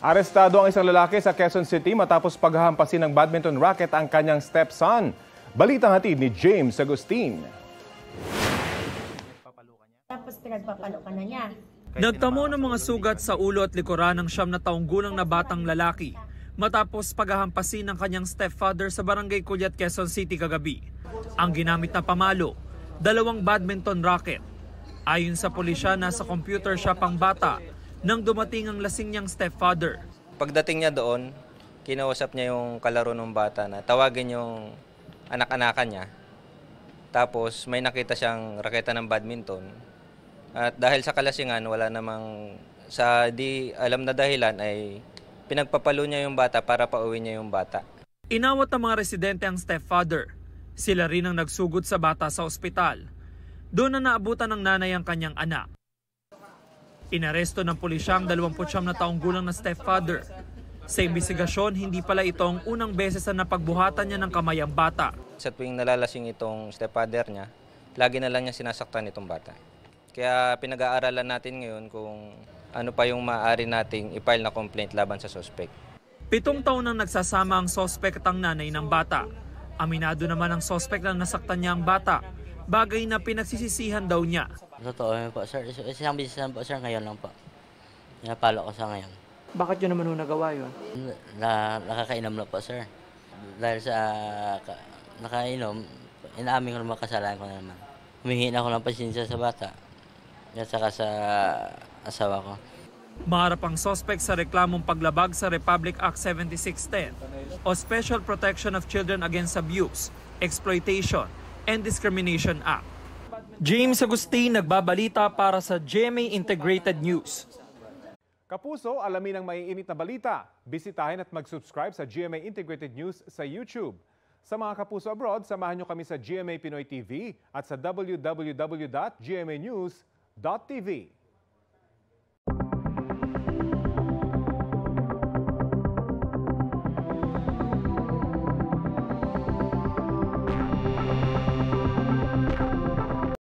Arestado ang isang lalaki sa Quezon City matapos paghahampasin ng badminton racket ang kanyang stepson. Balitang hatid ni James Agustin. Tapos pinagpapalo ka na niya. Nagtamo ng mga sugat sa ulo at likuran ng 9 na taong gulang na batang lalaki matapos paghahampasin ng kanyang stepfather sa Barangay Culiat, Quezon City kagabi. Ang ginamit na pamalo, 2 badminton racket. Ayon sa pulisya, nasa computer shop ang bata nang dumating ang lasing niyang stepfather. Pagdating niya doon, kinausap niya yung kalaro ng bata na tawagin yung anak-anakan niya. Tapos may nakita siyang raketa ng badminton. At dahil sa kalasingan, wala namang sa di alam na dahilan ay pinagpapalo niya yung bata para pauwi niya yung bata. Inawat ng mga residente ang stepfather. Sila rin ang nagsugod sa bata sa ospital. Doon na naabutan ng nanay ang kanyang anak. Inaresto ng pulisya ang 29 na taong gulang na stepfather. Sa imbestigasyon, hindi pala ito ang unang beses na napagbuhatan niya ng kamay ang bata. Sa tuwing nalalasing itong stepfather niya, lagi na lang niya sinasaktan itong bata. Kaya pinag-aaralan natin ngayon kung ano pa yung maaari nating i-file na complaint laban sa suspect. 7 taon nang nagsasama ang suspect at ang nanay ng bata. Aminado naman ang suspect na nasaktan niya ang bata, bagay na pinagsisisihan daw niya. Totoo yun po, sir. Isang bisis lang po, sir. Ngayon lang po. Napalo ko sa ngayon. Bakit yun naman nagawa yun? Nakakainom lang po, sir. Dahil sa nakainom, inaamin ko naman kasalanan ko na naman. Humingi na ako ng pasensya sa bata. At saka sa asawa ko. Maharap ang suspect sa reklamong paglabag sa Republic Act 7610 o Special Protection of Children Against Abuse, Exploitation, and Discrimination Act. James Agustin, nagbabalita para sa GMA Integrated News. Kapuso, alamin ang maiinit na balita. Bisitahin at mag-subscribe sa GMA Integrated News sa YouTube. Sa mga kapuso abroad, samahan nyo kami sa GMA Pinoy TV at sa www.gmanews.tv.